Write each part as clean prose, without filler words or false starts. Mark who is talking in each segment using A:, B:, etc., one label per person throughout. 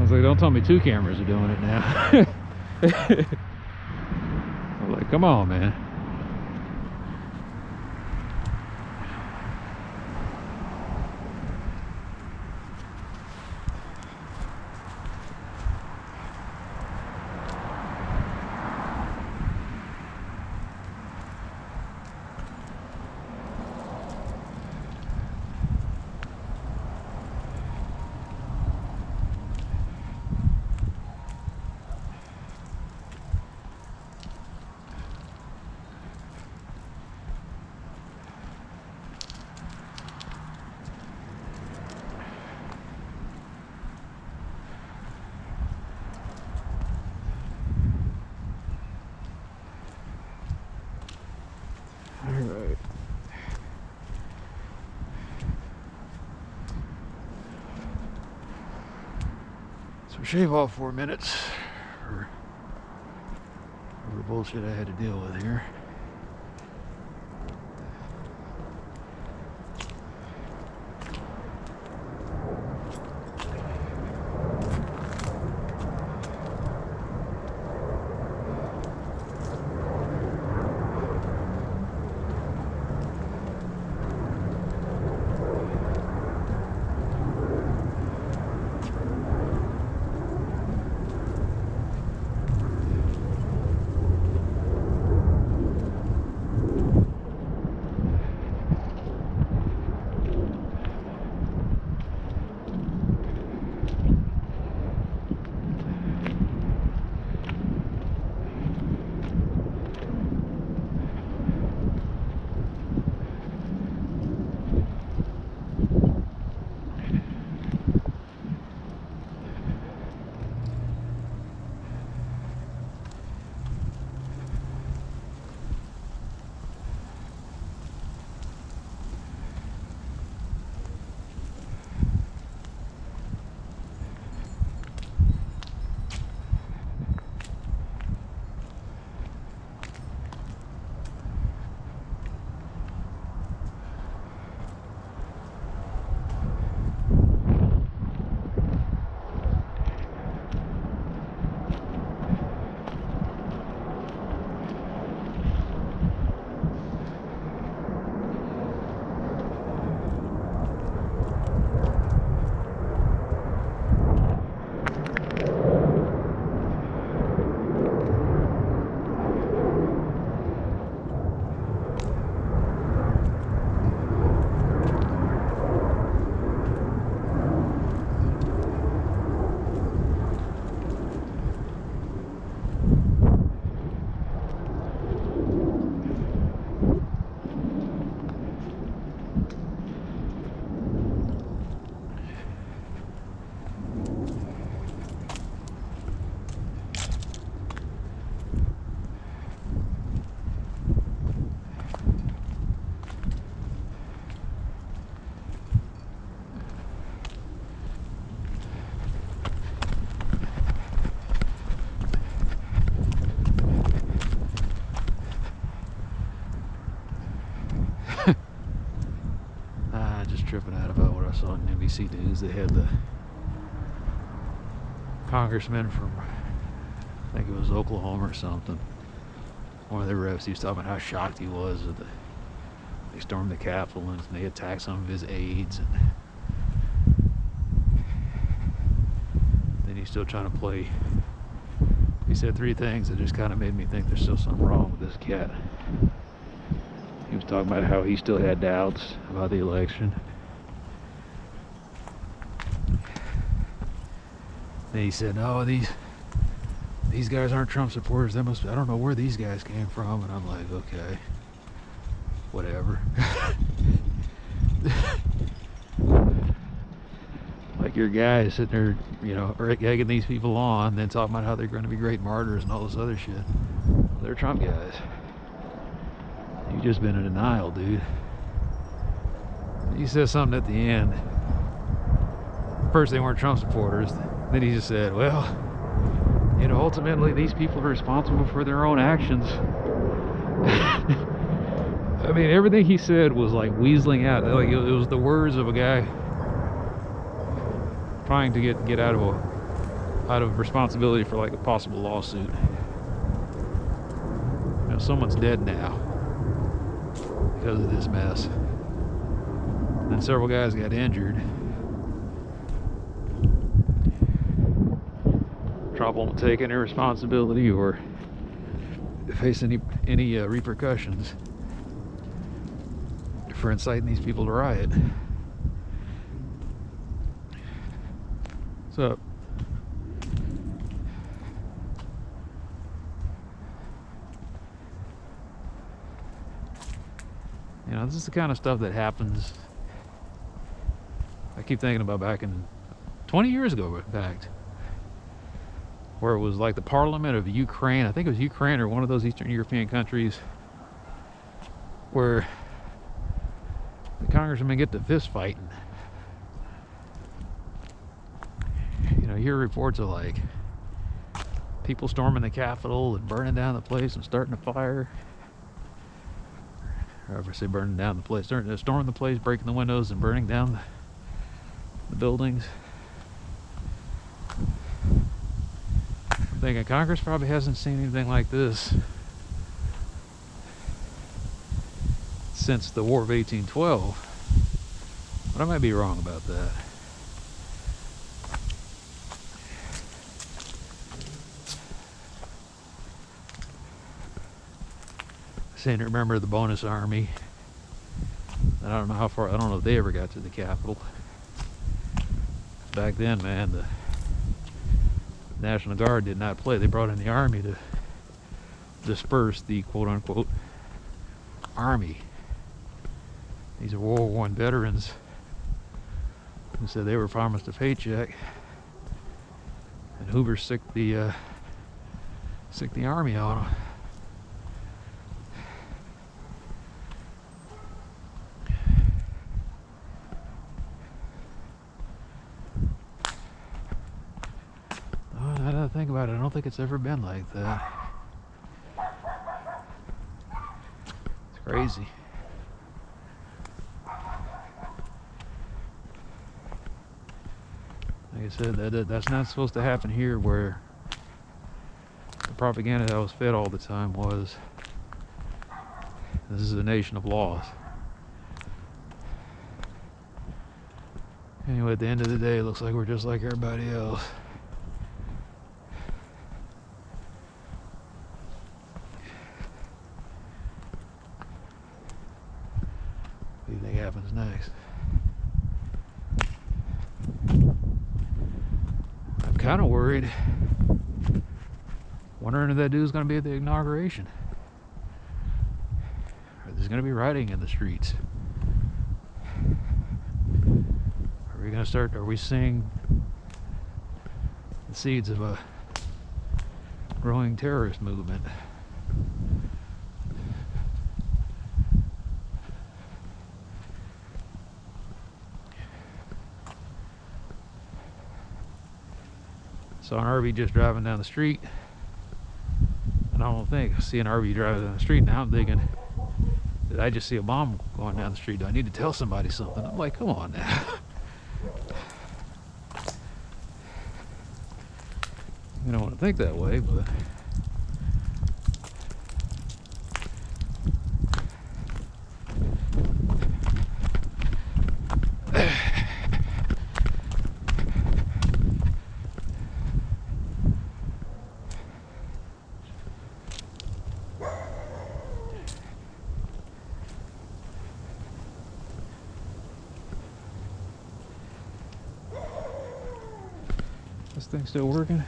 A: was like, don't tell me 2 cameras are doing it now. I'm like, come on, man. Alright. So shave off 4 minutes for the bullshit I had to deal with here. Tripping out about what I saw on NBC News. They had the congressman from, I think it was Oklahoma or something. One of the reps, he was talking about how shocked he was that they stormed the Capitol and they attacked some of his aides. And then he's still trying to play. He said 3 things that just kind of made me think there's still something wrong with this cat. He was talking about how he still had doubts about the election. Then he said, "No, these guys aren't Trump supporters. They must. I don't know where these guys came from." And I'm like, okay, whatever. Like your guy is sitting there, you know, egging these people on, then talking about how they're going to be great martyrs and all this other shit. They're Trump guys. You've just been in denial, dude. He said something at the end. First, they weren't Trump supporters. Then he just said, well, you know, ultimately these people are responsible for their own actions. I mean, everything he said was like weaseling out. Like it was the words of a guy trying to get out of out of responsibility for like a possible lawsuit. You know, someone's dead now because of this mess. Then several guys got injured. Trump won't take any responsibility or face any repercussions for inciting these people to riot. What's up? You know, this is the kind of stuff that happens. I keep thinking about back in 20 years ago, in fact, where it was like the parliament of Ukraine. I think it was Ukraine or one of those Eastern European countries, where the congressmen get to fist fighting. You know, you hear reports of like people storming the Capitol and burning down the place and starting a fire. Or if I say burning down the place, storming the place, breaking the windows and burning down the buildings. I'm thinking Congress probably hasn't seen anything like this since the War of 1812, but I might be wrong about that. I seem to remember the bonus army. I don't know how far, I don't know if they ever got to the Capitol. Back then, man, the National Guard did not play. They brought in the army to disperse the quote-unquote army. These are World War I veterans who said they were promised a paycheck, and Hoover sicked the army on them. Now that I think about it, I don't think it's ever been like that. It's crazy. Like I said, that's not supposed to happen here, where the propaganda that was fed all the time was, this is a nation of laws. Anyway, at the end of the day, it looks like we're just like everybody else. What do you think happens next? I'm kind of worried. Wondering if that dude's going to be at the inauguration. Or there's going to be rioting in the streets. Are we going to start, are we seeing the seeds of a growing terrorist movement? Saw an RV just driving down the street, and I don't think I see an RV driving down the street. Now I'm thinking, did I just see a bomb going down the street? Do I need to tell somebody something? I'm like, come on now. You don't want to think that way, but this thing's still working?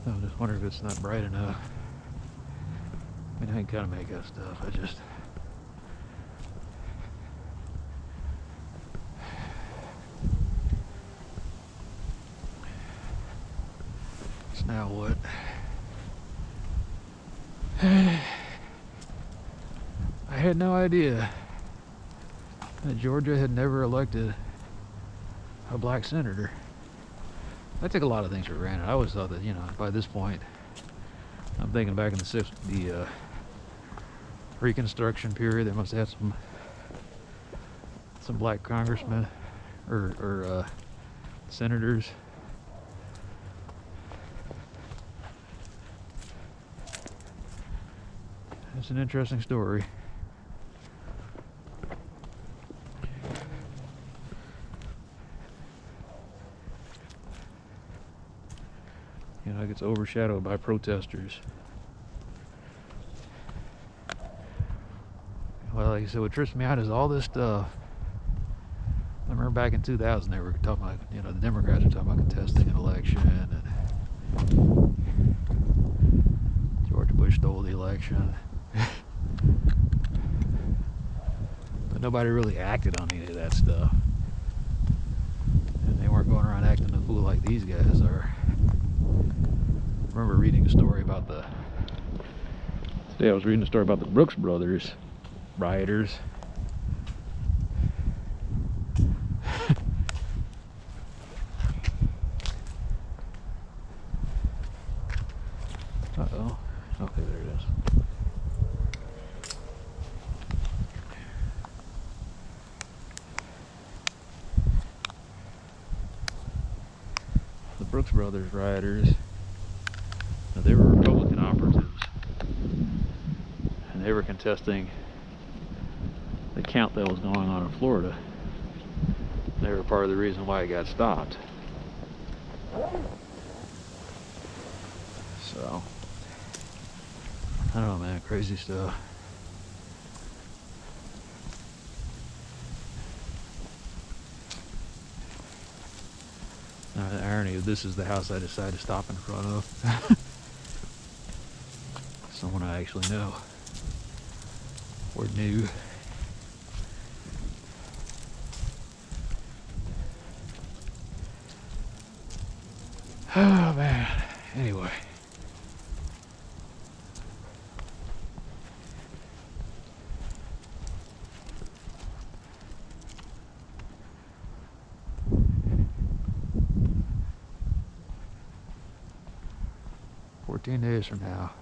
A: I just wonder if it's not bright enough. I mean, I can kind of make that stuff. I just... So now what? I had no idea that Georgia had never elected a black senator. I take a lot of things for granted. I always thought that, you know, by this point, I'm thinking back in the Reconstruction period, they must have had some black congressmen or senators. It's an interesting story. You know, it gets overshadowed by protesters. Well, like I said, what trips me out is all this stuff. I remember back in 2000, they were talking about, you know, the Democrats were talking about contesting an election, and George Bush stole the election. But nobody really acted on any of that stuff. And they weren't going around acting a fool like these guys are. I remember reading a story about today I was reading a story about the Brooks Brothers rioters. Uh-oh. Okay, there it is. The Brooks Brothers rioters, now they were Republican operatives, and they were contesting the count that was going on in Florida. They were part of the reason why it got stopped. So, I don't know, man, crazy stuff. Now, the irony of this is the house I decided to stop in front of. Someone I actually know or knew. Oh man, anyway. Days from now.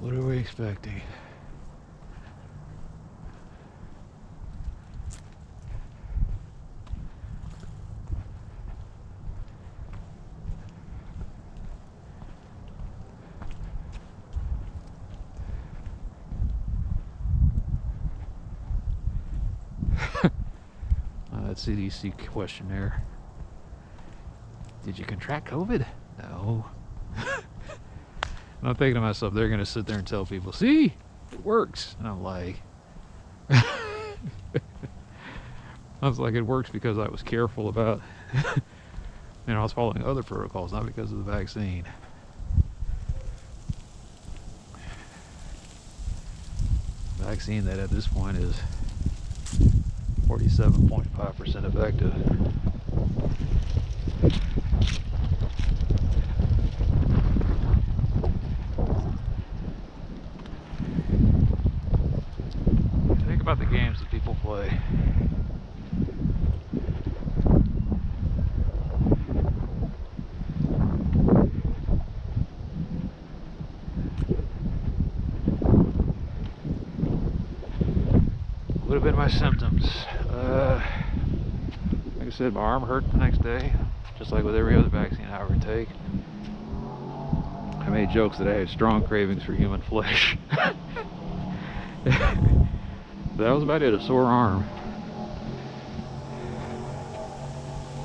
A: What are we expecting? That CDC questionnaire. Did you contract COVID? No. And I'm thinking to myself, they're going to sit there and tell people, see, it works. And I'm like, I was like, it works because I was careful about, you know, I was following other protocols, not because of the vaccine. Vaccine that at this point is 47.5% effective. Think about the games that people play. Would have been my symptoms. Like I said, my arm hurt the next day, just like with every other vaccine I ever take. I made jokes that I had strong cravings for human flesh. That was about it, a sore arm.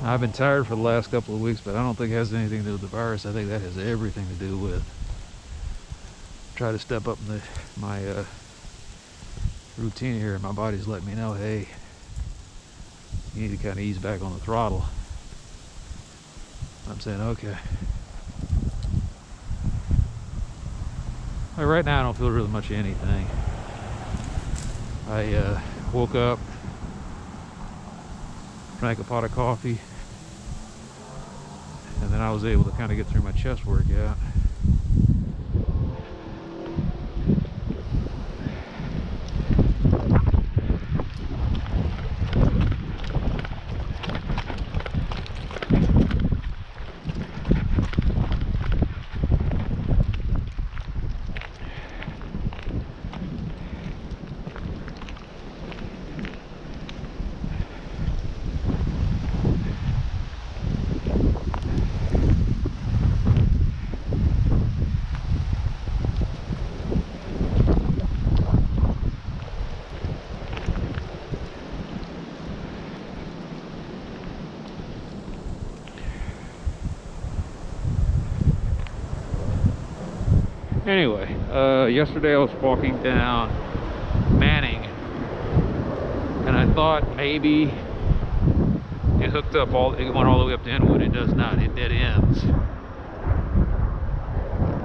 A: I've been tired for the last couple of weeks, but I don't think it has anything to do with the virus. I think that has everything to do with try to step up in my routine here, and my body's letting me know, hey, you need to kind of ease back on the throttle. I'm saying, okay. Like right now I don't feel really much of anything. I woke up, drank a pot of coffee, and then I was able to kind of get through my chest workout. Anyway, yesterday I was walking down Manning, and I thought maybe it hooked up it went all the way up to Inwood. It does not. It dead ends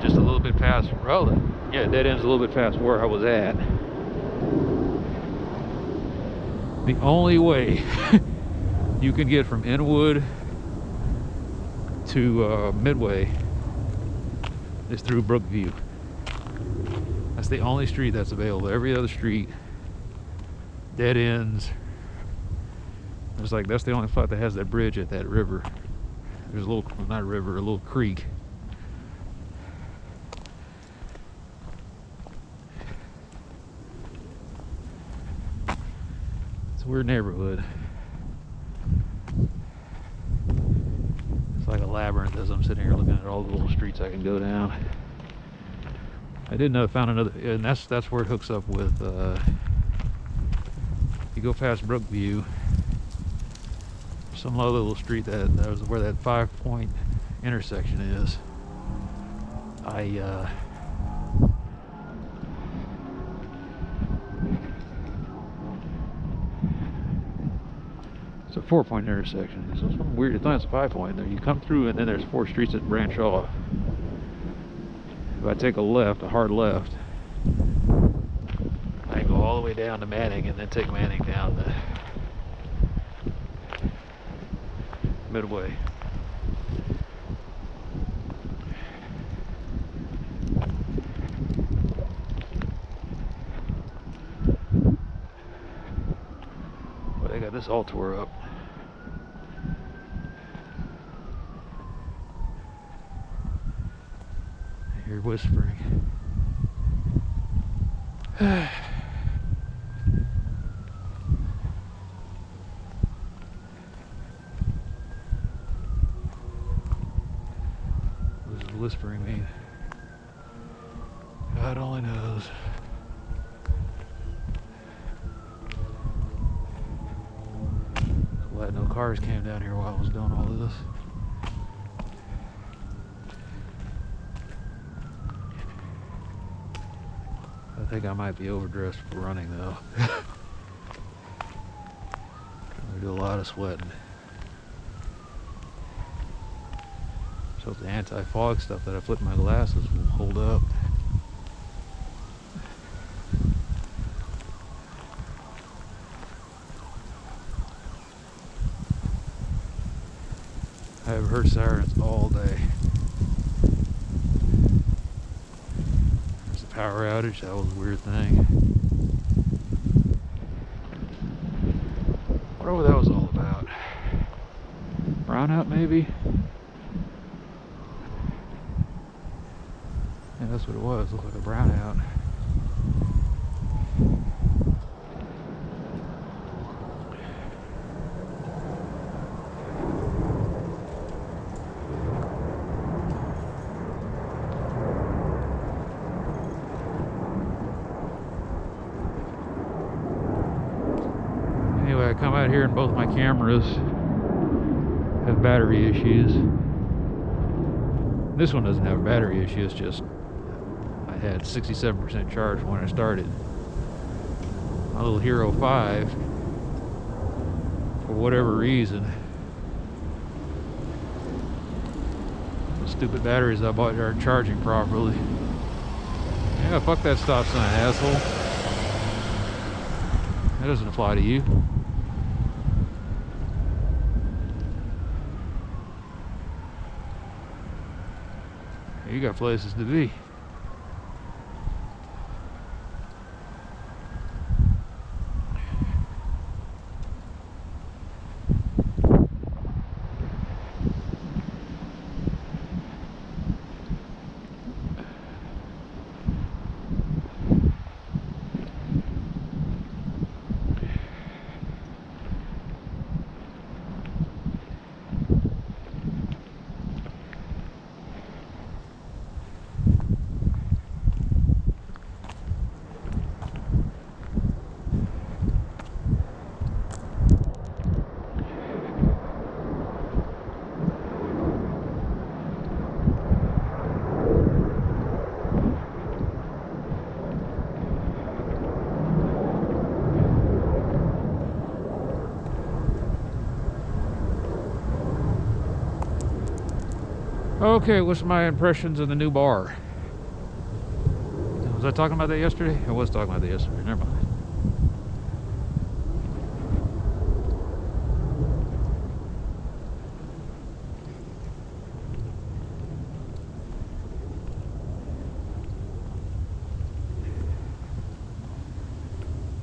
A: just a little bit past Rosa. Yeah, it dead ends a little bit past where I was at. The only way you can get from Inwood to Midway is through Brookview. That's the only street that's available. Every other street dead ends. It's like that's the only spot that has that bridge at that river. There's a little, not a river, a little creek. It's a weird neighborhood. It's like a labyrinth as I'm sitting here looking at all the little streets I can go down. I did know, found another, and that's where it hooks up with, you go past Brookview, some other little street that was where that 5-point intersection is. It's a 4-point intersection. So it's something weird. It's not a 5-point there. You come through and then there's 4 streets that branch off. If I take a left, a hard left, I can go all the way down to Manning and then take Manning down to Midway. Well, they got this all tore up. You're whispering. What does whispering mean? God only knows. Glad no cars came down here while I was doing all of this. I think I might be overdressed for running though. I do a lot of sweating. So the anti-fog stuff that I put in my glasses will hold up. I have heard sirens all day. There's a power outage, that was a weird thing. Whatever that was all about. Brownout maybe? Yeah, that's what it was. Looked like a brownout. Anyway, I come out here and both my cameras have battery issues. This one doesn't have a battery issue, it's just I had 67% charge when I started. My little Hero 5, for whatever reason, the stupid batteries I bought aren't charging properly. Yeah, fuck that stop sign, asshole. That doesn't apply to you. You got places to be. Okay, what's my impressions of the new bar? Was I talking about that yesterday? I was talking about that yesterday. Never mind.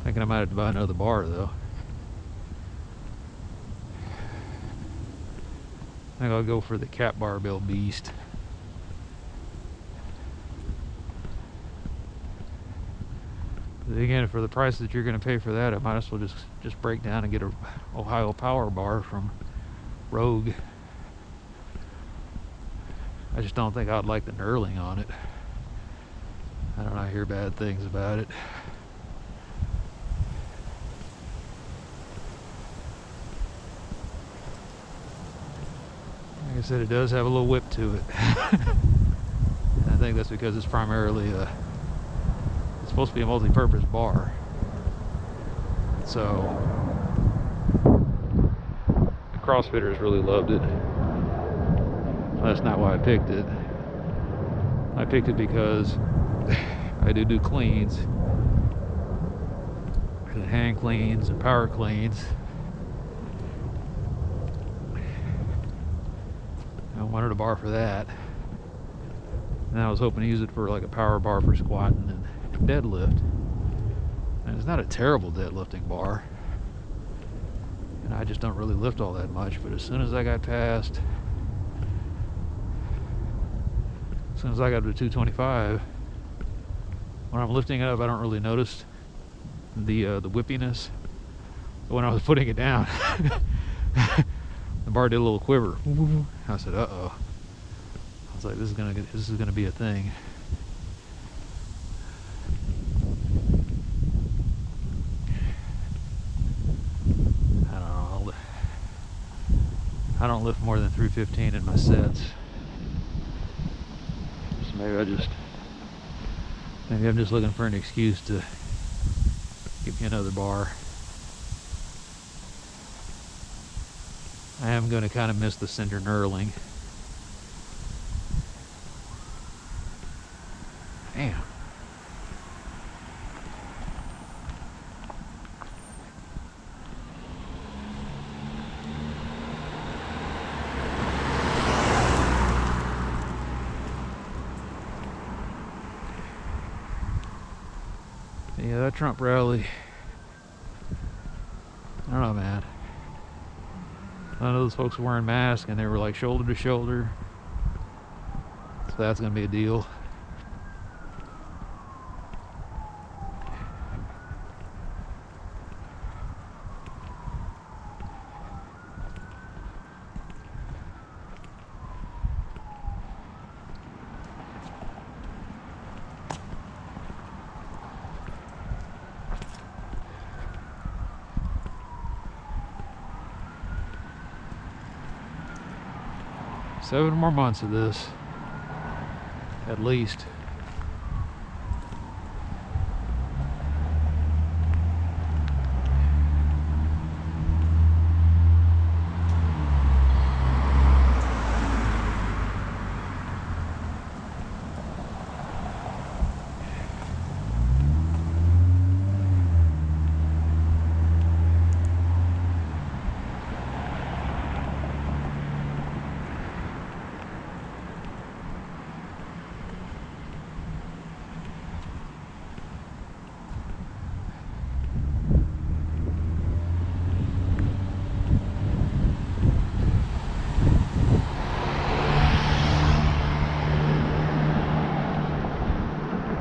A: Thinking I might have to buy another bar though. I think I'll go for the Cat Barbell Beast. But again, for the price that you're going to pay for that, I might as well just break down and get a Ohio Power bar from Rogue. I just don't think I'd like the knurling on it. I don't know, I hear bad things about it. Like I said, it does have a little whip to it. I think that's because it's primarily it's supposed to be a multi-purpose bar. So the CrossFitters really loved it. That's not why I picked it. I picked it because I do cleans, and hand cleans and power cleans. I wanted a bar for that, and I was hoping to use it for like a power bar for squatting and deadlift. And it's not a terrible deadlifting bar, and I just don't really lift all that much. But as soon as I got to 225, when I'm lifting it up, I don't really notice the whippiness. But when I was putting it down, the bar did a little quiver. I said, "Uh-oh." I was like, "This is gonna be a thing." I don't know. I don't lift more than 315 in my sets. So maybe I'm just looking for an excuse to get me another bar. I am going to kind of miss the center knurling. Damn. Yeah, that Trump rally, I don't know, man. None of those folks were wearing masks, and they were like shoulder to shoulder. So that's gonna be a deal. Seven more months of this, at least.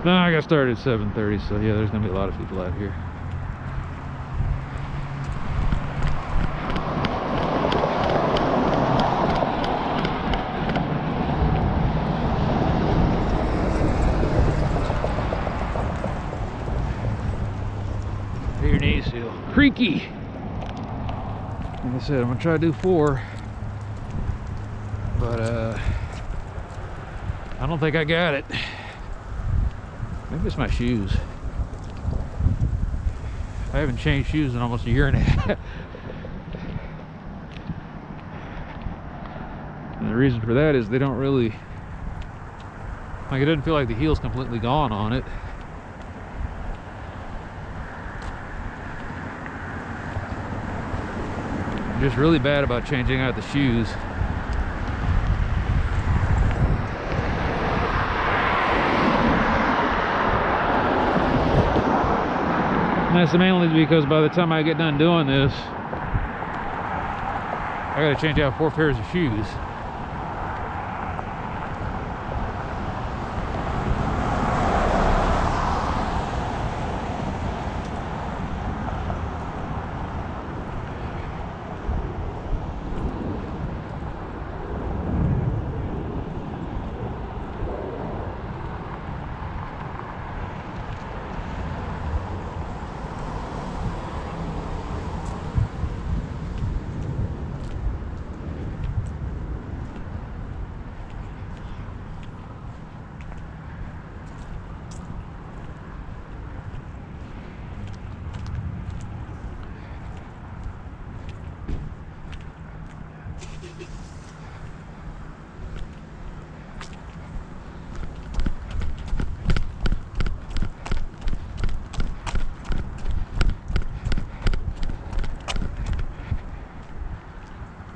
A: No, I got started at 7:30, so yeah, there's gonna be a lot of people out here. Your knees feel creaky. Like I said, I'm gonna try to do 4, but I don't think I got it. Maybe it's my shoes. I haven't changed shoes in almost a year and a half. And the reason for that is they don't really, like, it doesn't feel like the heel's completely gone on it. I'm just really bad about changing out the shoes. And that's mainly because by the time I get done doing this, I gotta change out 4 pairs of shoes.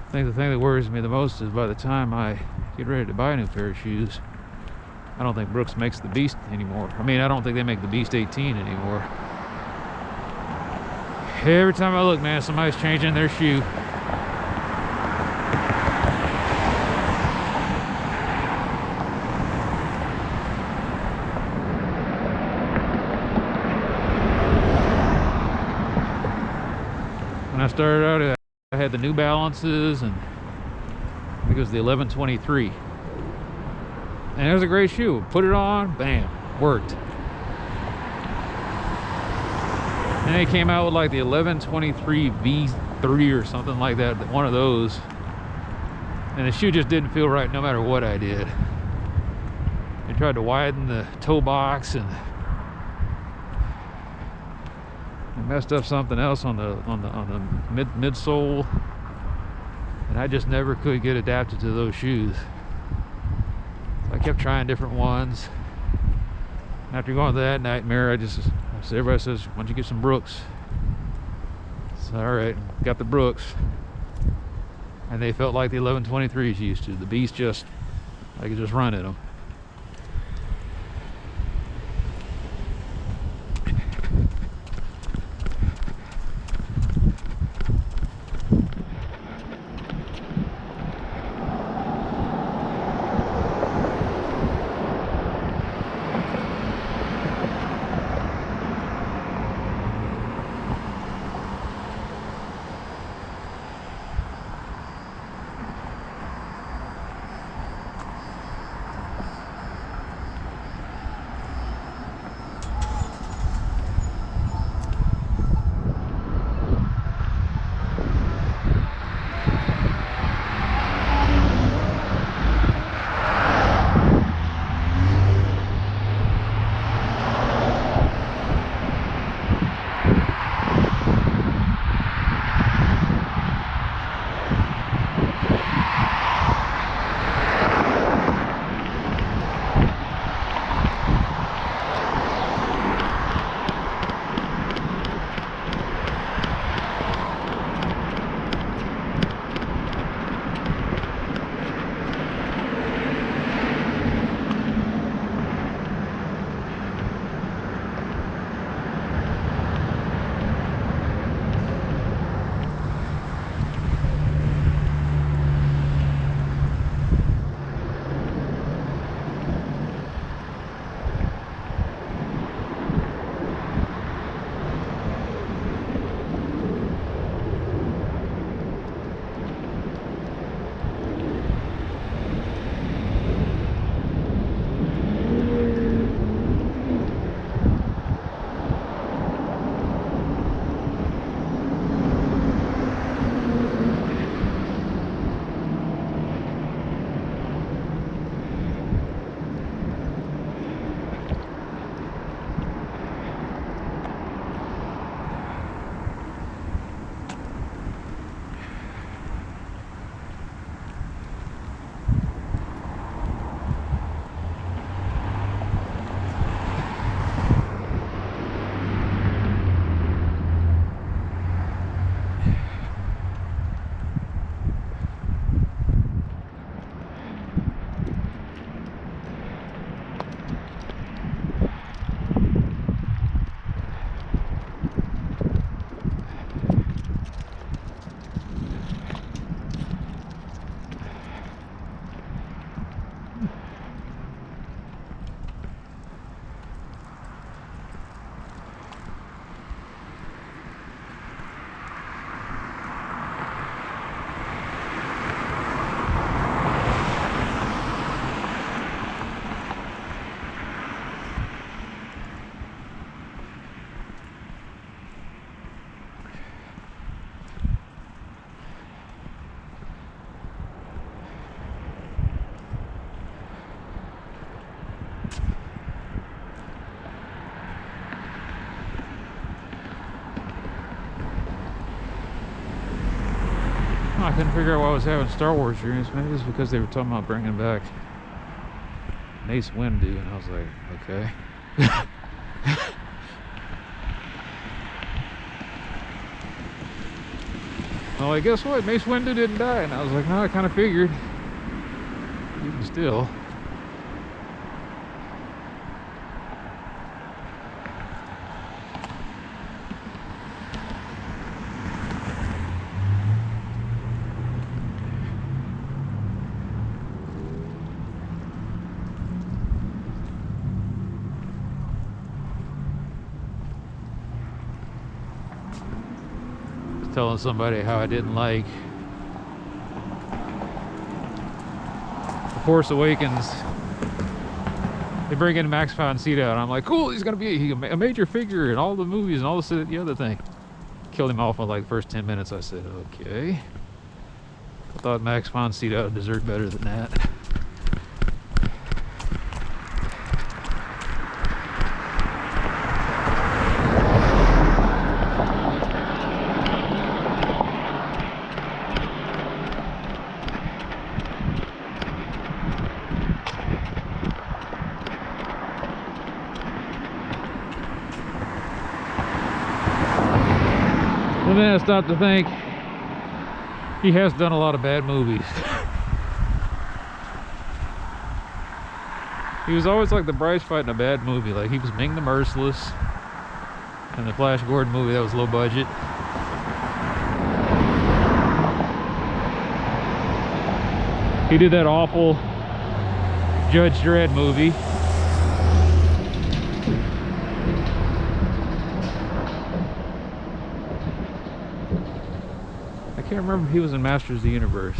A: I think the thing that worries me the most is by the time I get ready to buy a new pair of shoes, I don't think Brooks makes the Beast anymore. I mean, I don't think they make the Beast 18 anymore. Every time I look, man, somebody's changing their shoe. When I started out, I had the New Balances, and I think it was the 1123. And it was a great shoe. Put it on, bam, worked. And they came out with like the 1123 V3 or something like that, one of those. And the shoe just didn't feel right no matter what I did. They tried to widen the toe box and messed up something else on the midsole, and I just never could get adapted to those shoes. So I kept trying different ones. After going through that nightmare, everybody says, why don't you get some Brooks? So all right, got the Brooks, and they felt like the 1123s used to. The Beast just, I could just run at them. couldn't figure out why I was having Star Wars dreams. Maybe it's because they were talking about bringing back Mace Windu, and I was like, okay. Well, like, guess what? Mace Windu didn't die, and I was like, no, I kind of figured. Even still. Telling somebody how I didn't like The Force Awakens. They bring in Max von Sydow, and I'm like, cool, he's gonna be a major figure in all the movies and all the other thing. Killed him off in like the first 10 minutes. I said, okay. I thought Max von Sydow deserved better than that. And then I stopped to think, he has done a lot of bad movies. He was always like the prize fight in a bad movie. Like he was Ming the Merciless in the Flash Gordon movie that was low budget. He did that awful Judge Dredd movie. I can't remember if he was in Masters of the Universe.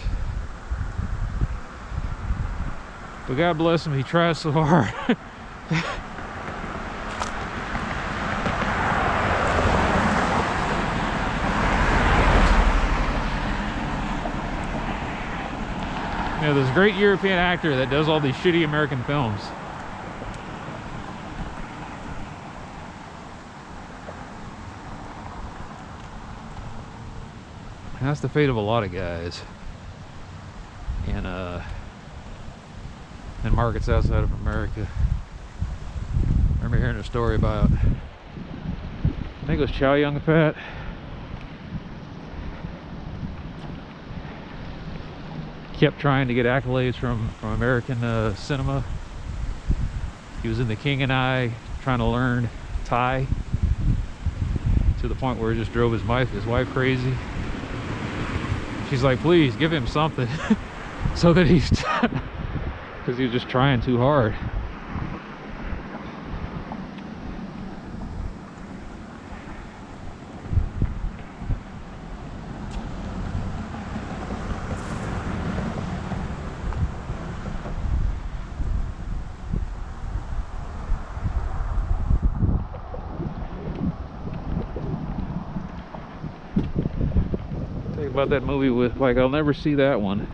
A: But God bless him, he tries so hard. You know, this great European actor that does all these shitty American films. And that's the fate of a lot of guys in markets outside of America. I remember hearing a story about, I think it was Chow Yun-fat. Kept trying to get accolades from American cinema. He was in The King and I, trying to learn Thai, to the point where it just drove his wife crazy. She's like, please give him something. So that he's, because he was just trying too hard. About that movie with, like, I'll never see that one.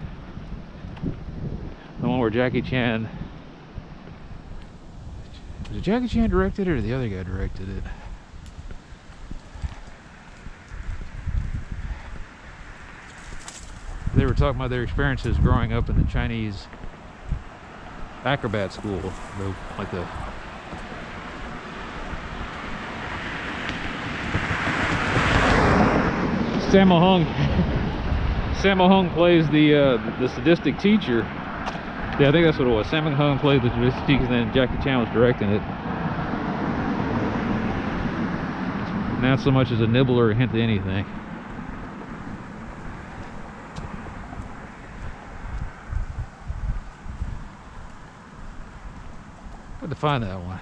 A: The one where Jackie Chan, did Jackie Chan directed it or the other guy directed it? They were talking about their experiences growing up in the Chinese acrobat school, like the Sammo Hung plays the sadistic teacher. Yeah, I think that's what it was. Sammo Hung played the sadistic teacher, and then Jackie Chan was directing it. Not so much as a nibble or a hint to anything. I had to find that one.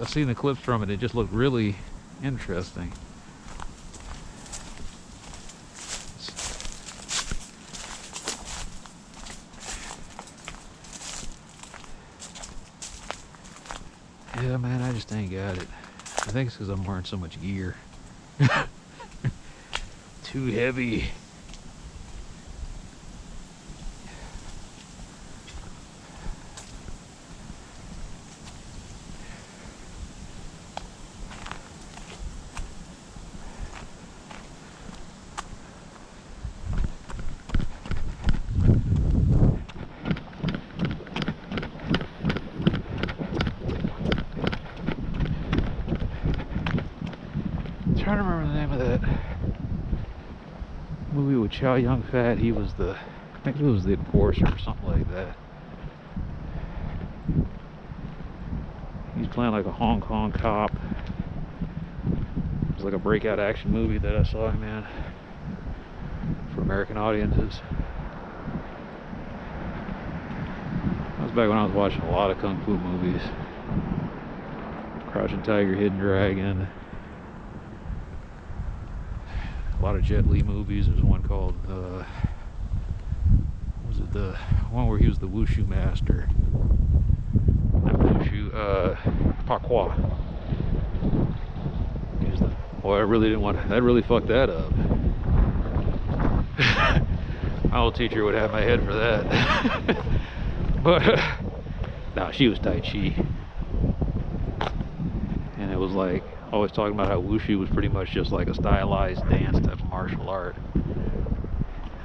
A: I've seen the clips from it. It just looked really interesting. Yeah, man, I just ain't got it. I think it's because I'm wearing so much gear. Too heavy. that movie with Chow Yun-fat. He was I think he was the enforcer or something like that. He's playing like a Hong Kong cop. It was like a breakout action movie that I saw him in for American audiences. That was back when I was watching a lot of kung fu movies. Crouching Tiger, Hidden Dragon. A lot of Jet Li movies. There's one called, was it the one where he was the wushu master? Not wushu, Pakwa. Boy, I really didn't want to, that really fucked that up. My old teacher would have my head for that. But, no, she was Tai Chi. And it was like, always talking about how wushu was pretty much just like a stylized dance type of martial art.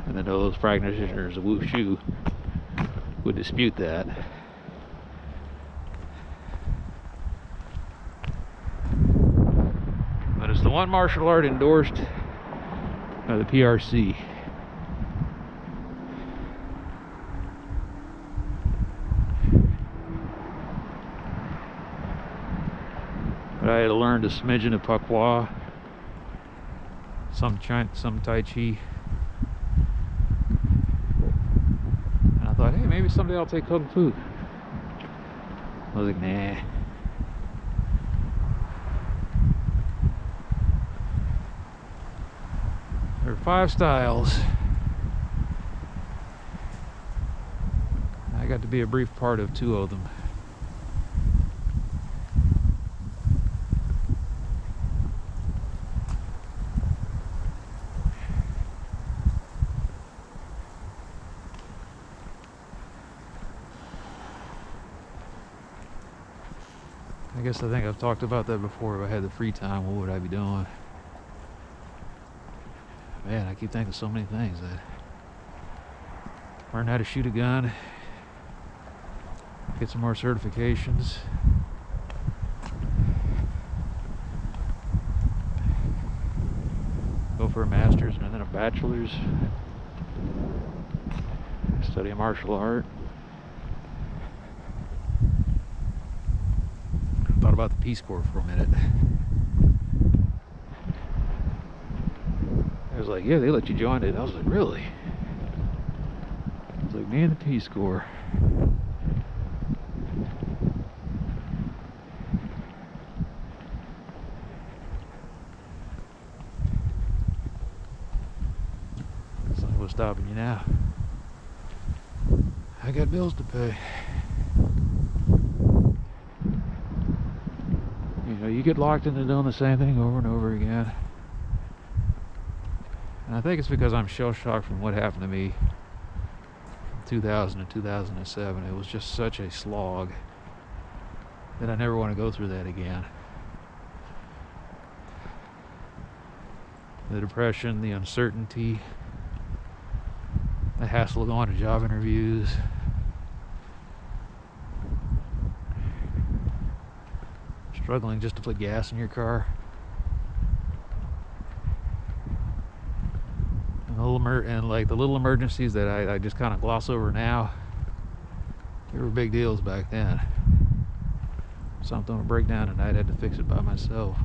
A: And then those practitioners of wushu would dispute that. But it's the one martial art endorsed by the PRC. But I had learned a smidgen of Pakwa, some Tai Chi. And I thought, hey, maybe someday I'll take Kung Fu. I was like, nah. There are 5 styles. I got to be a brief part of 2 of them. I think I've talked about that before. If I had the free time, what would I be doing? Man, I keep thinking of so many things. That learn how to shoot a gun, get some more certifications, go for a master's and then a bachelor's, study a martial art. Thought about the Peace Corps for a minute. I was like, yeah, they let you join it. I was like, really? I was like, me and the Peace Corps. So what's stopping you now? I got bills to pay. You know, you get locked into doing the same thing over and over again. And I think it's because I'm shell-shocked from what happened to me from 2000 to 2007. It was just such a slog that I never want to go through that again. The depression, the uncertainty, the hassle of going to job interviews. Struggling just to put gas in your car. And like the little emergencies that I just kind of gloss over now, they were big deals back then. Something would break down and I'd had to fix it by myself.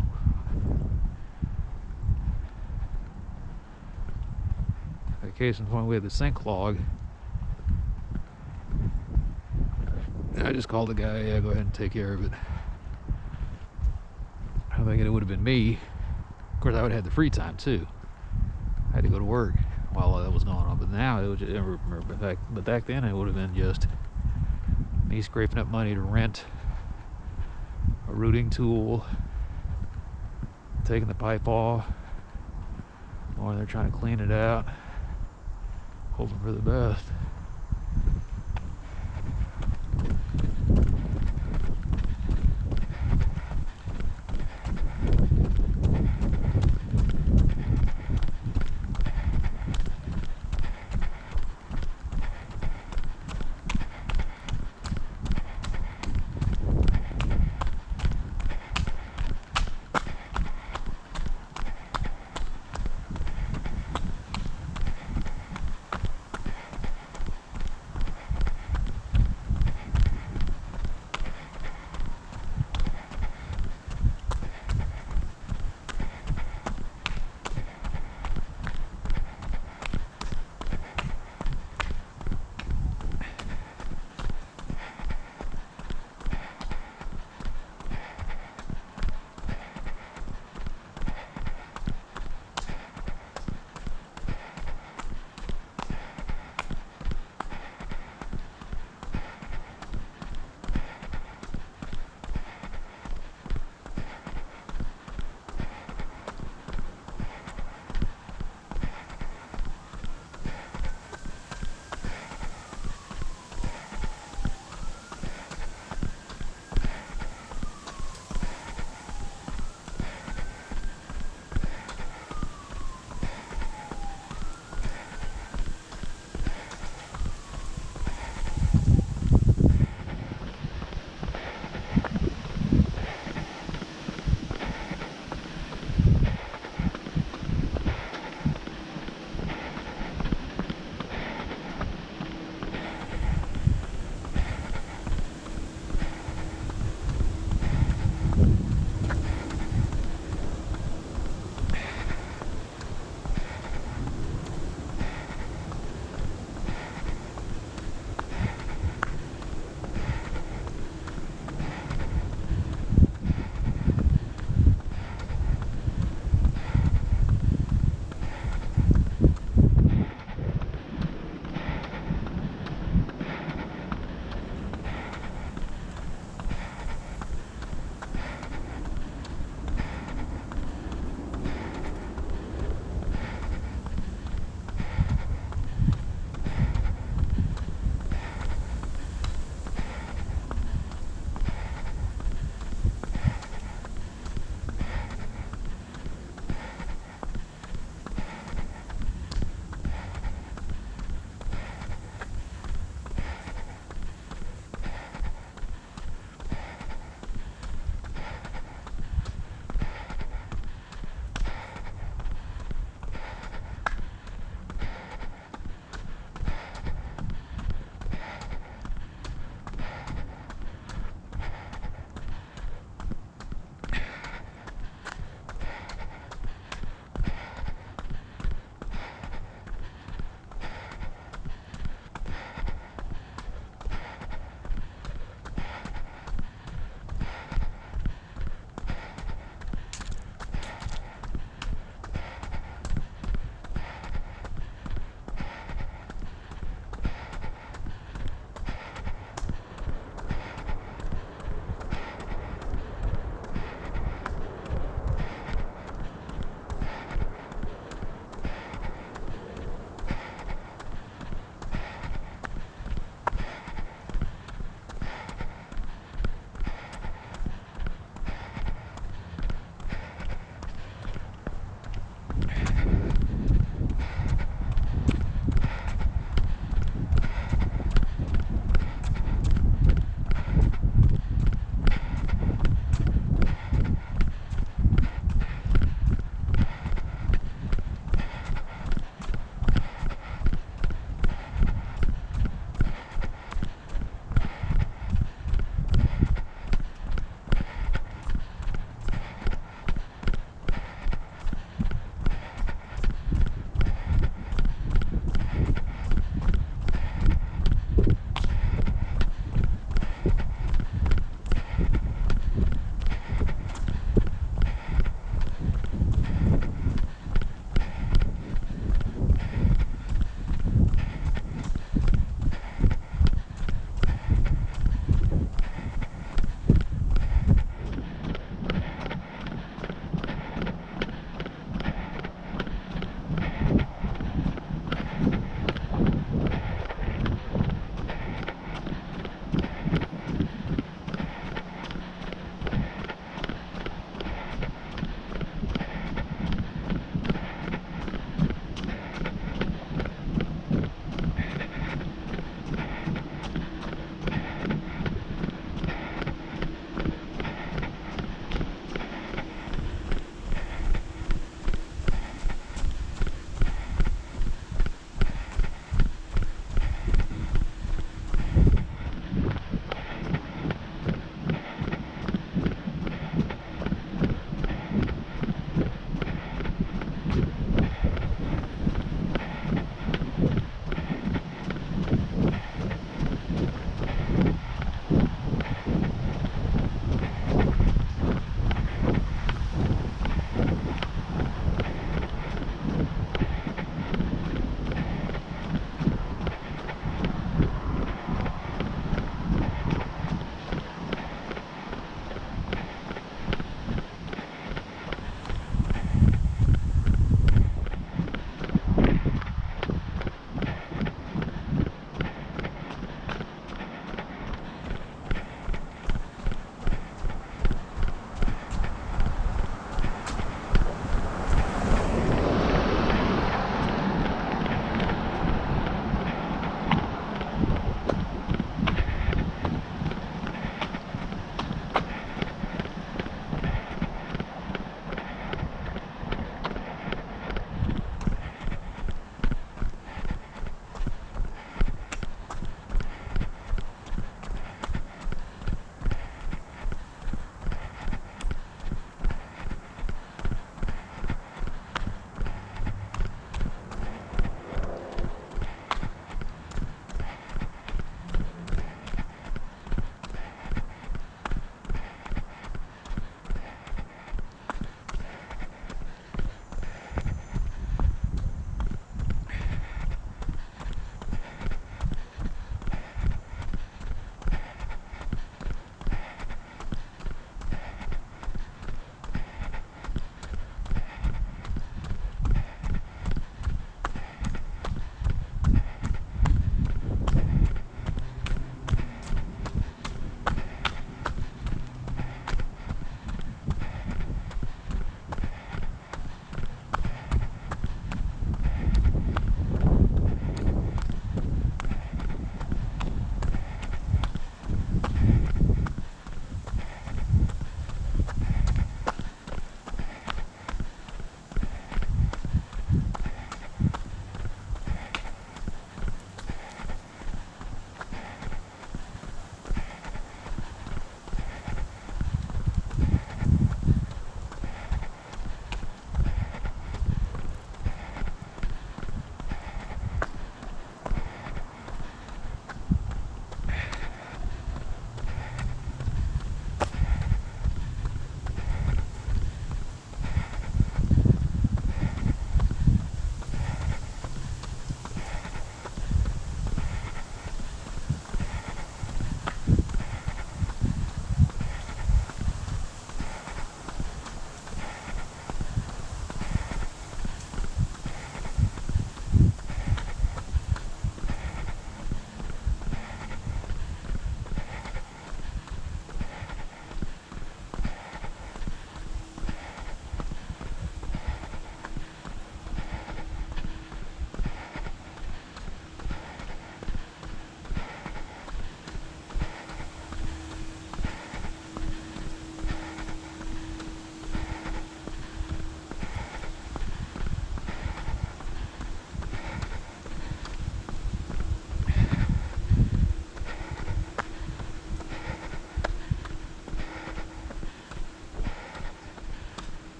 A: A case in point, we had the sink clog. I just called the guy, yeah, go ahead and take care of it. I think it would have been me. Of course, I would have had the free time too. I had to go to work while that was going on. But now, it was just, but back then it would have been just me scraping up money to rent a rooting tool, taking the pipe off, or they're trying to clean it out, hoping for the best.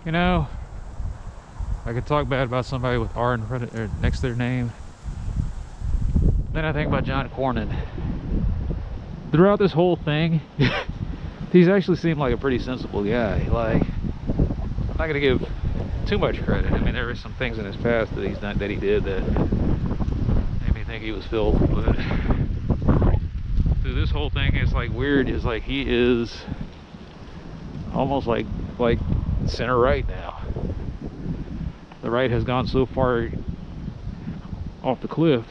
A: You know, I could talk bad about somebody with R in front of, or next to their name. Then I think about John Cornyn. Throughout this whole thing, he's actually seemed like a pretty sensible guy. Like, I'm not gonna give too much credit. I mean, there were some things in his past that he did that made me think he was filth. But through this whole thing, it's like weird. It's like he is almost like center right now. The right has gone so far off the cliff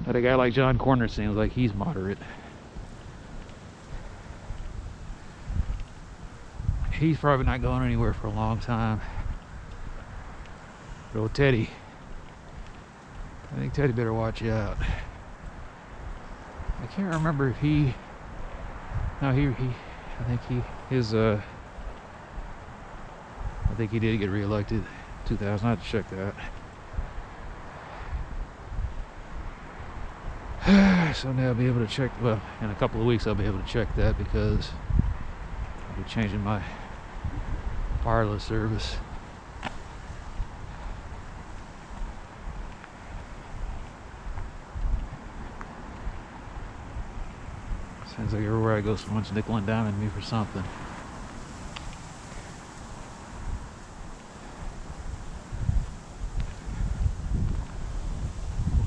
A: that a guy like John Cornyn seems like he's moderate. He's probably not going anywhere for a long time. But old Teddy, I think Teddy better watch out. I can't remember if he, no, I think he did get reelected 2000. I have to check that. So now I'll be able to check, well, in a couple of weeks I'll be able to check that because I'll be changing my wireless service. Seems like everywhere I go someone's nickel and diming me for something.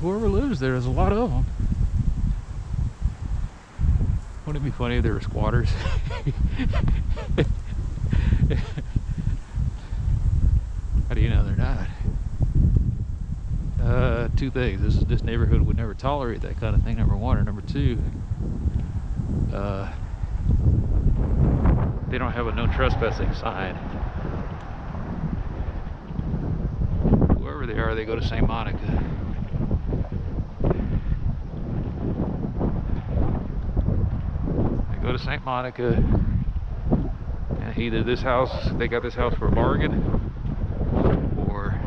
A: Whoever lives there's a lot of them. Wouldn't it be funny if there were squatters? How do you know they're not? Two things. This neighborhood would never tolerate that kind of thing, number one. Or number two, they don't have a no trespassing sign. Whoever they are, they go to St. Monica. They go to St. Monica, and either this house, they got this house for a bargain, or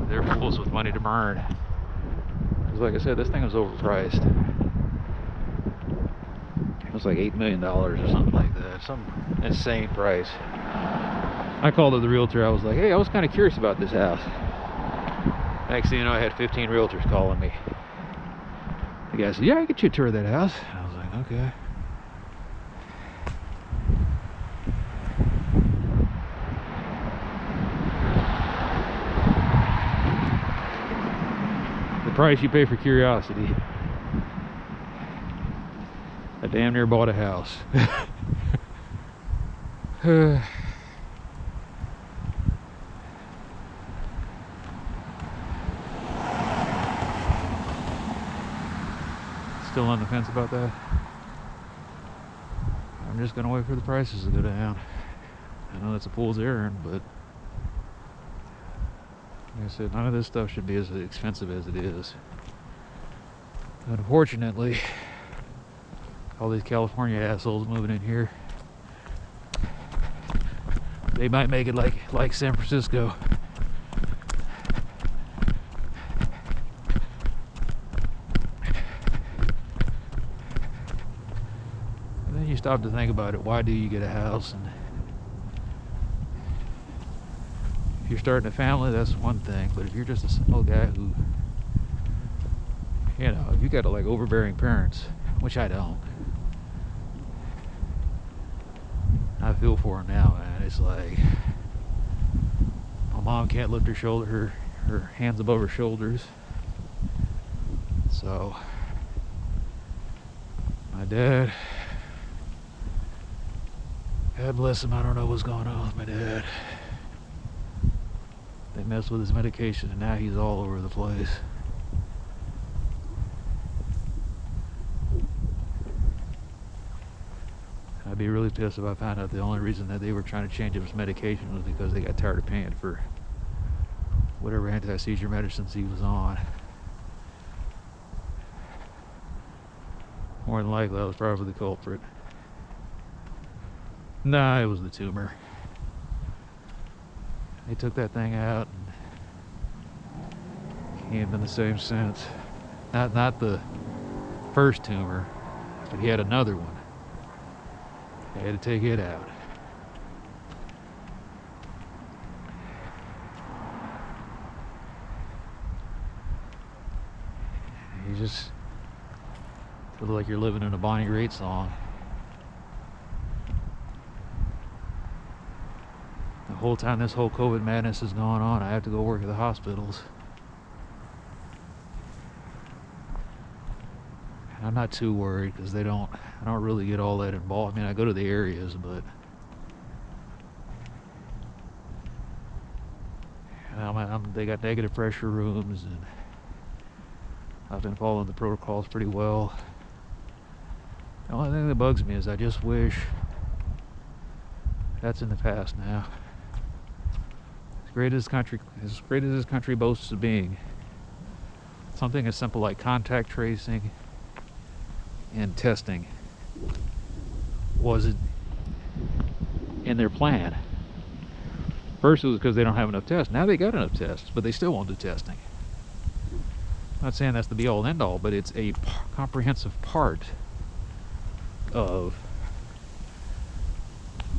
A: they're fools with money to burn. Because like I said, this thing was overpriced. It was like $8 million or something like that. Some insane price. I called up the realtor. I was like, hey, I was kind of curious about this house. Next thing you know, I had 15 realtors calling me. The guy said, yeah, I can get you a tour of that house. I was like, okay. The price you pay for curiosity. I damn near bought a house. Still on the fence about that. I'm just gonna wait for the prices to go down. I know that's a fool's errand, but like I said, none of this stuff should be as expensive as it is. Unfortunately, all these California assholes moving in here, they might make it like San Francisco. And then you stop to think about it. Why do you get a house? And if you're starting a family, that's one thing. But if you're just a single guy who, you know, if you got like overbearing parents, which I don't, I feel for him now, man. It's like my mom can't lift her hands above her shoulders. So my dad, God bless him, I don't know what's going on with my dad. They messed with his medication and now he's all over the place. I'd be really pissed if I found out the only reason that they were trying to change his medication was because they got tired of paying for whatever anti-seizure medicines he was on. More than likely, I was probably the culprit. Nah, it was the tumor. They took that thing out and he ain't been the same since. Not the first tumor, but he had another one. They had to take it out. just feel like you're living in a Bonnie Raitt song. The whole time this whole COVID madness is going on, I have to go work at the hospitals. And I'm not too worried because I don't really get all that involved. I mean, I go to the areas, but they got negative pressure rooms, and I've been following the protocols pretty well. The only thing that bugs me is I just wish that's in the past now. As great as this country boasts of being, something as simple like contact tracing and testing wasn't in their plan. First it was because they don't have enough tests. Now they got enough tests, but they still won't do testing. I'm not saying that's the be-all and end-all, but it's a comprehensive part of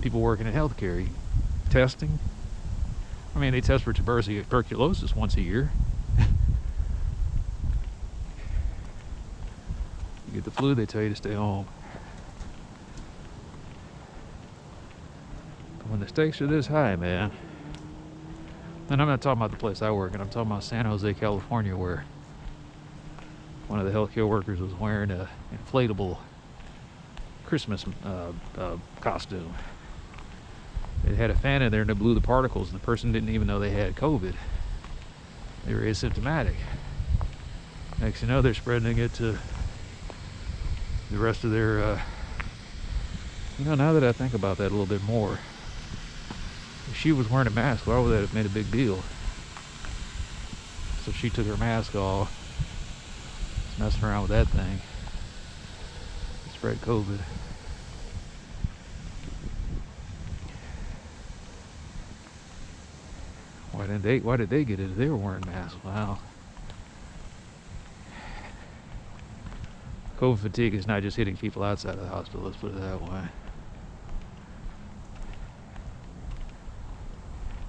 A: people working in healthcare. Testing. I mean, they test for tuberculosis once a year. You get the flu, they tell you to stay home. But when the stakes are this high, man, and I'm not talking about the place I work in, I'm talking about San Jose, California, where one of the healthcare workers was wearing an inflatable Christmas costume. It had a fan in there and it blew the particles, and the person didn't even know they had COVID. They were asymptomatic. Next you know, they're spreading it to the rest of their, you know, now that I think about that a little bit more, if she was wearing a mask, why would that have made a big deal? So she took her mask off, messing around with that thing, spread COVID. Why did they get it if they were wearing masks? Wow. COVID fatigue is not just hitting people outside of the hospital, let's put it that way.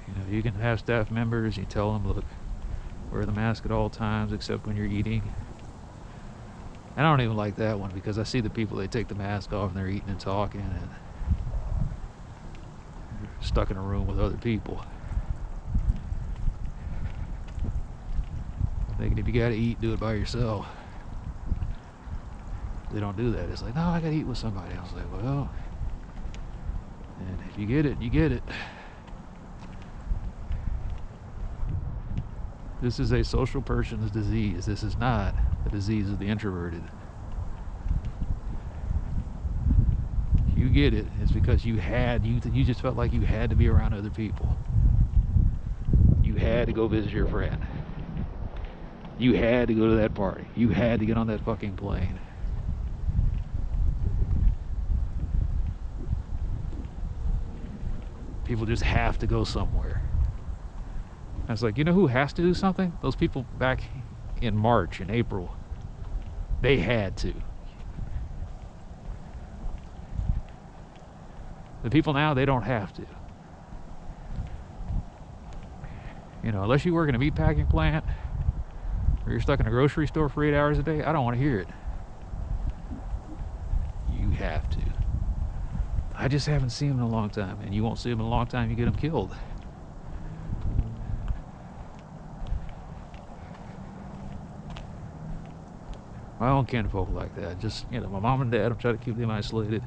A: You know, you can have staff members, you tell them, look, wear the mask at all times except when you're eating. And I don't even like that one, because I see the people, they take the mask off and they're eating and talking and they're stuck in a room with other people. I'm thinking, if you gotta eat, do it by yourself. They don't do that. It's like, no, I gotta eat with somebody. I was like, well, and if you get it, you get it. This is a social person's disease. This is not a disease of the introverted. You get it, it's because you just felt like you had to be around other people. You had to go visit your friend. You had to go to that party. You had to get on that fucking plane. People just have to go somewhere. I was like, you know who has to do something? Those people back in March and April. They had to. The people now, they don't have to. You know, unless you work in a meatpacking plant or you're stuck in a grocery store for 8 hours a day, I don't want to hear it. You have to. I just haven't seen them in a long time, and you won't see them in a long time, you get them killed. My own kinfolk like that. Just, you know, my mom and dad, I'm trying to keep them isolated.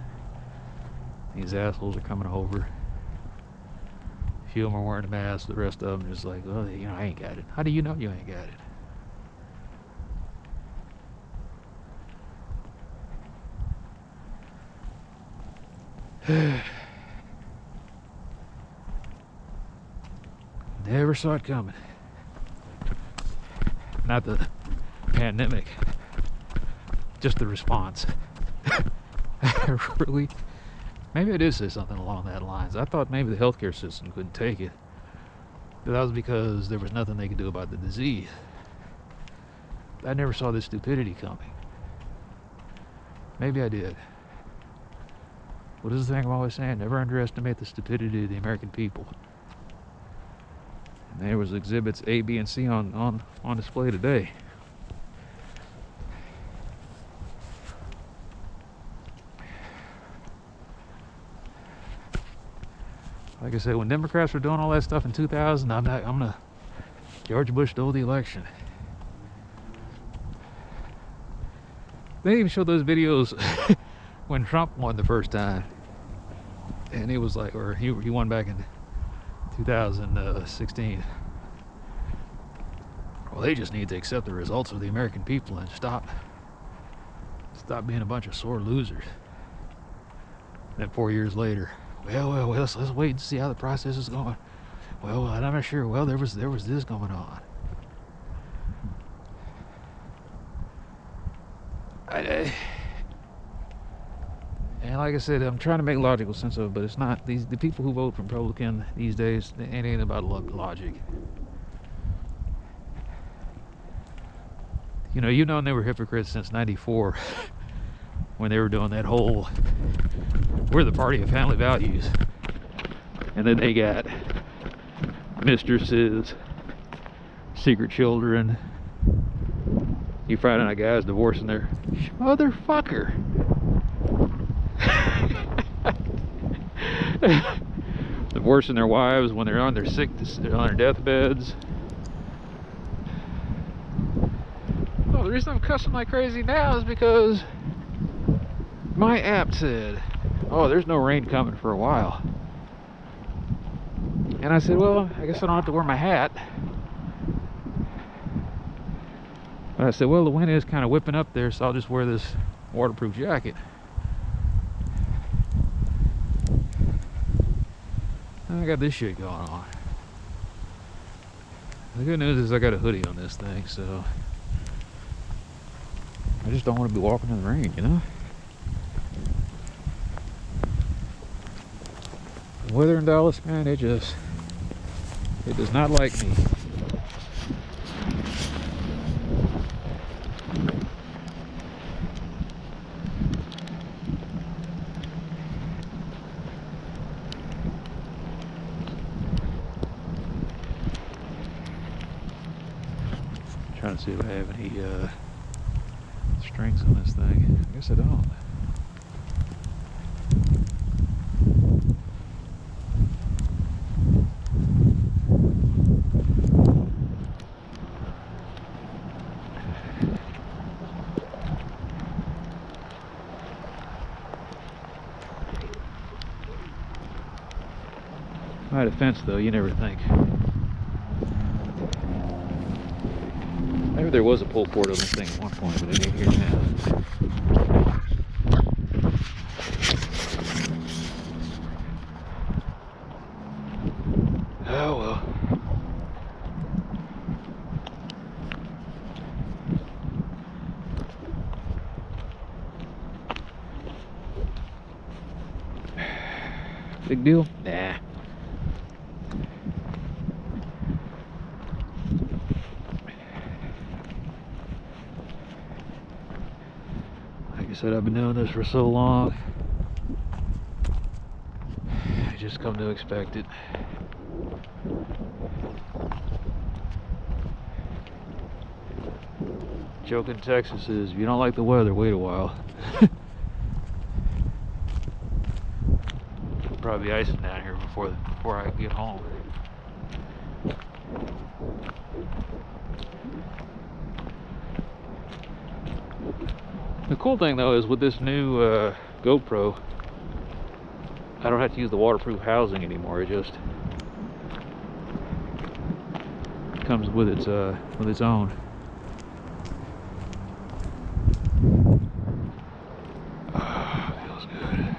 A: These assholes are coming over. A few of them are wearing a mask, the rest of them are just like, well, you know, I ain't got it. How do you know you ain't got it? Never saw it coming. Not the pandemic, just the response. Really? Maybe I did say something along that lines. I thought maybe the healthcare system couldn't take it, but that was because there was nothing they could do about the disease. I never saw this stupidity coming. Maybe I did. What is the thing I'm always saying? Never underestimate the stupidity of the American people. And there was exhibits A, B, and C on display today. Like I said, when Democrats were doing all that stuff in 2000, I'm gonna George Bush stole the election. They even showed those videos when Trump won the first time, and it was like, or he won back in 2016. Well, they just need to accept the results of the American people and stop being a bunch of sore losers. And then 4 years later, well, let's wait and see how the process is going. Well, I'm not sure. Well, there was this going on. And like I said, I'm trying to make logical sense of it, but it's not. The people who vote for Republican these days, it ain't about logic. You've known they were hypocrites since '94 when they were doing that whole, we're the party of family values. And then they got mistresses, secret children. You Friday night guys divorcing their motherfucker. Divorcing their wives when they're on their on their deathbeds. Oh, the reason I'm cussing like crazy now is because my app said, oh, there's no rain coming for a while. And I said, well, I guess I don't have to wear my hat. But I said, well, the wind is kind of whipping up there, so I'll just wear this waterproof jacket. And I got this shit going on. The good news is I got a hoodie on this thing, so I just don't want to be walking in the rain, The weather in Dallas, man, it does not like me. Trying to see if I have any strings on this thing. I guess I don't. My defense, though, you never think. Maybe there was a pull cord on this thing at one point, but it ain't here now. Oh well. Big deal? Nah. Like I said, I've been doing this for so long, I just come to expect it. Joke in Texas is, if you don't like the weather, wait a while. It'll probably be icing down here before I get home. The cool thing though is with this new GoPro, I don't have to use the waterproof housing anymore. It just comes with its own. Feels good.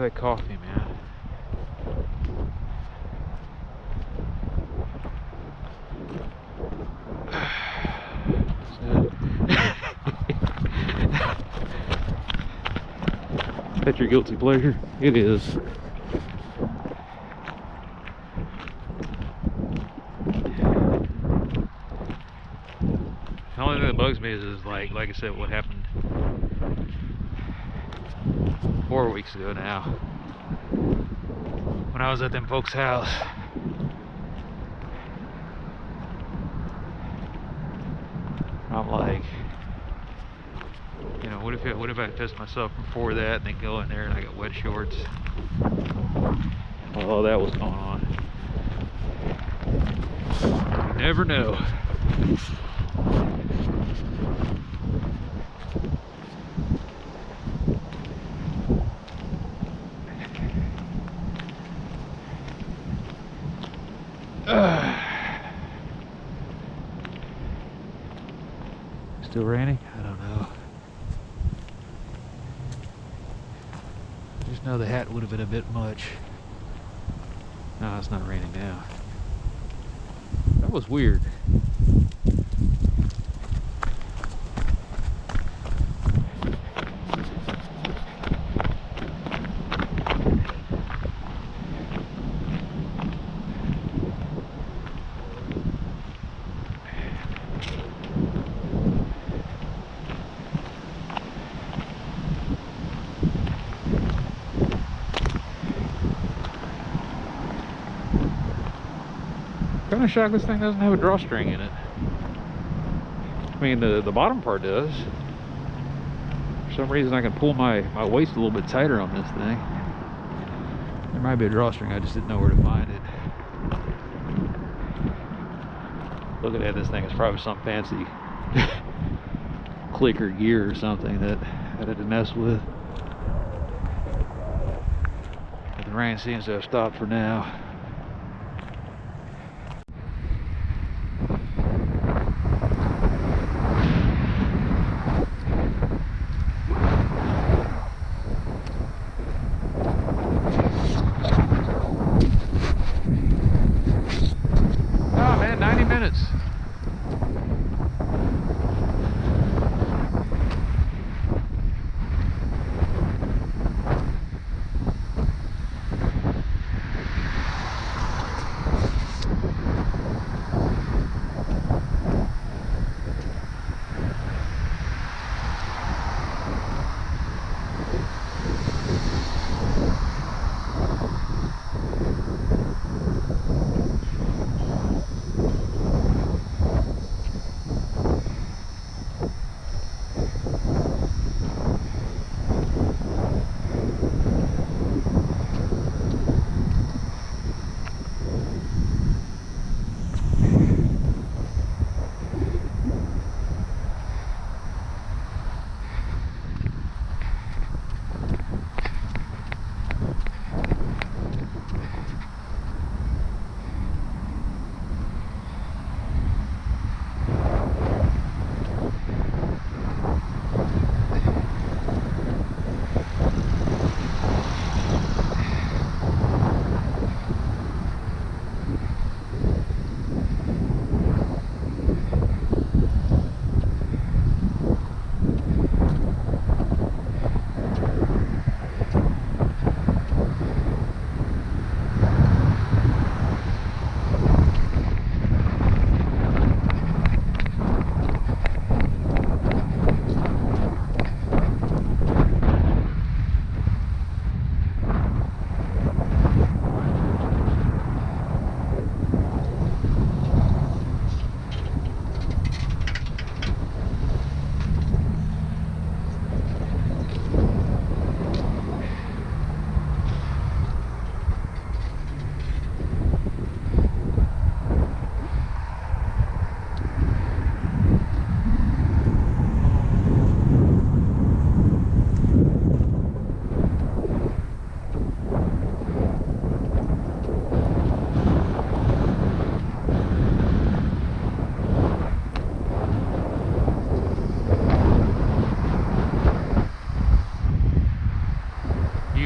A: That coffee, man. That's your guilty pleasure? It is. The only thing that bugs me is was like I said, what happened 4 weeks ago now, when I was at them folks' house. I'm like, you know, what if I pissed myself before that and then go in there and I got wet shorts? Oh, that was going on. You never know. Still raining? I don't know. I just know the hat would have been a bit much. No, it's not raining now. That was weird. Kind of shocked this thing doesn't have a drawstring in it. I mean, the bottom part does. For some reason I can pull my waist a little bit tighter on this thing. There might be a drawstring, I just didn't know where to find it. Looking at this thing, it's probably some fancy clicker gear or something that I had to mess with. But the rain seems to have stopped for now.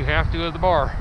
A: Have to at the bar.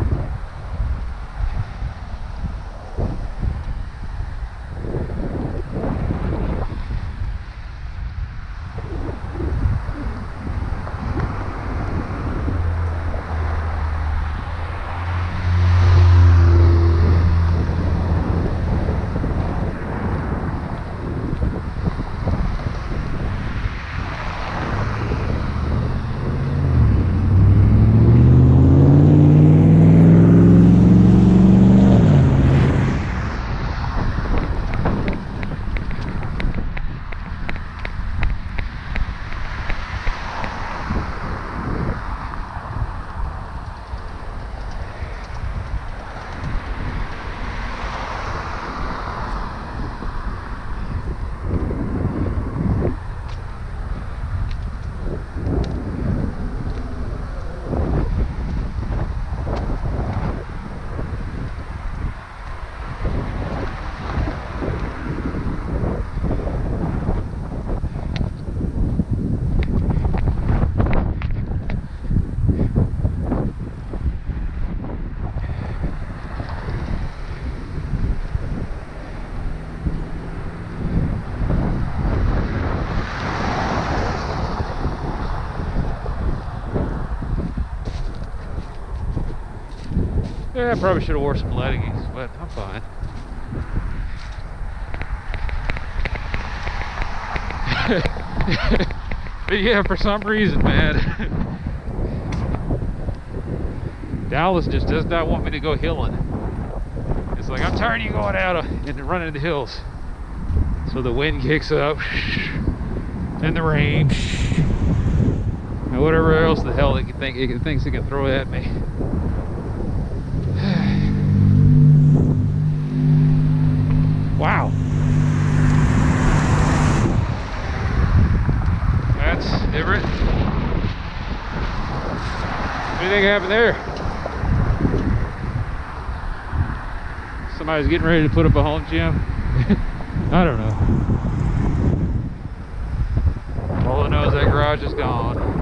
A: Yeah, I probably should have wore some leggings, but I'm fine. But yeah, for some reason, man, Dallas just does not want me to go hilling. It's like, I'm tired of you going out and running in the hills. So the wind kicks up, and the rain, and whatever else the hell it thinks it can throw at me. Wow. That's different. What do you think happened there? Somebody's getting ready to put up a home gym? I don't know. All I know is that garage is gone.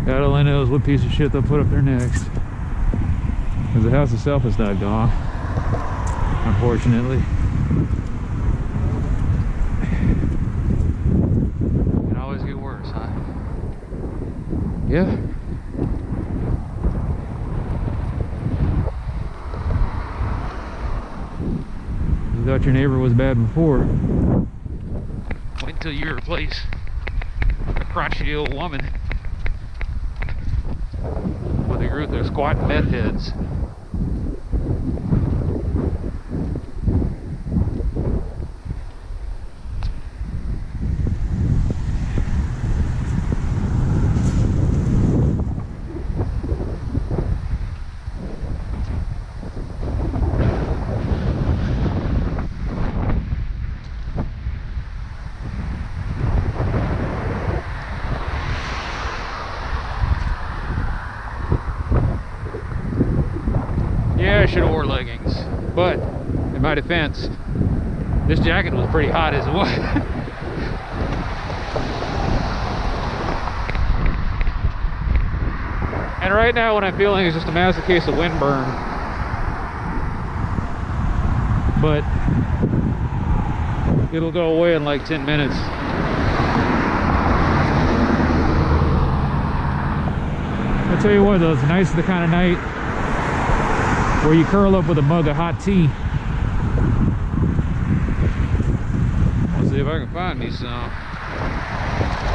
A: God only knows what piece of shit they'll put up there next. Because the house itself is not gone, unfortunately. It can always get worse, huh? Yeah. You thought your neighbor was bad before. Wait until you replace a crotchety old woman with a group of squatting meth heads. I should have wore leggings, but in my defense, this jacket was pretty hot as it was. And right now what I'm feeling is just a massive case of windburn. But it'll go away in like 10 minutes. I'll tell you what though, it's nice the kind of night where you curl up with a mug of hot tea. Let's see if I can find me some.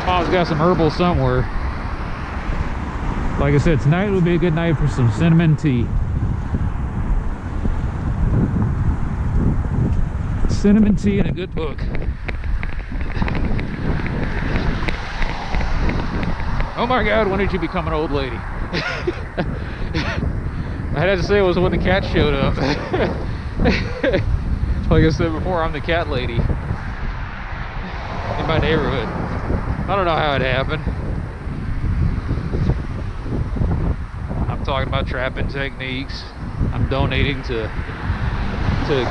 A: Mom's got some herbal somewhere. Like I said, tonight would be a good night for some cinnamon tea. Cinnamon tea and a good book. Oh my God, when did you become an old lady? I had to say it was when the cat showed up. Like I said before, I'm the cat lady in my neighborhood. I don't know how it happened. I'm talking about trapping techniques. I'm donating to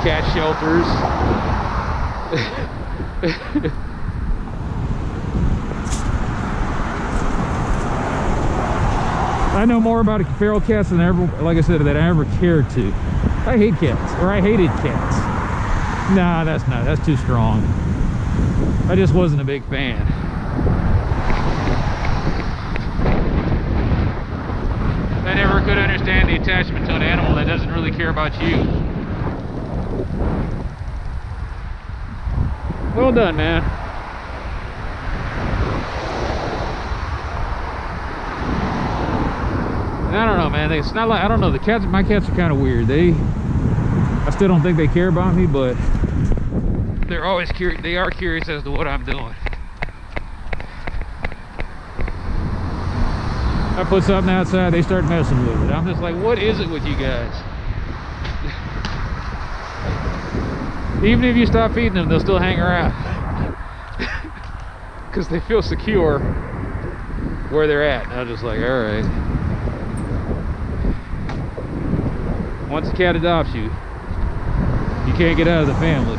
A: cat shelters. I know more about feral cats than ever, like I said, that I ever cared to. I hate cats, or I hated cats. Nah, that's too strong. I just wasn't a big fan. I never could understand the attachment to an animal that doesn't really care about you. Well done, man. I don't know, man. It's not like, I don't know, my cats are kind of weird. I still don't think they care about me, but they're always curious. They are curious as to what I'm doing. I put something outside, they start messing with it. I'm just like, what is it with you guys? Even if you stop feeding them, they'll still hang around. Because they feel secure where they're at. And I'm just like, all right. Once a cat adopts you, you can't get out of the family.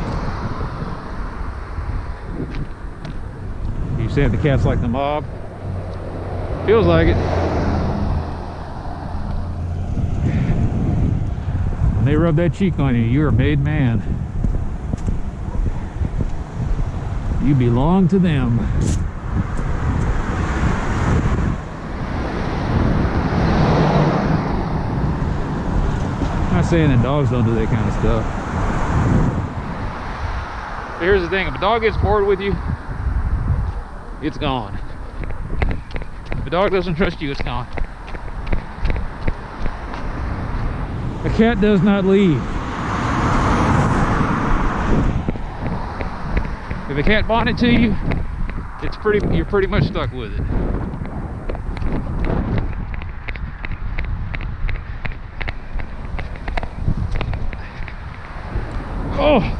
A: You saying the cat's like the mob? Feels like it. When they rub that cheek on you, you're a made man. You belong to them. not saying that dogs don't do that kind of stuff. But here's the thing, if a dog gets bored with you, it's gone. If a dog doesn't trust you, it's gone. A cat does not leave. If a cat bonded to you, you're pretty much stuck with it. Oh!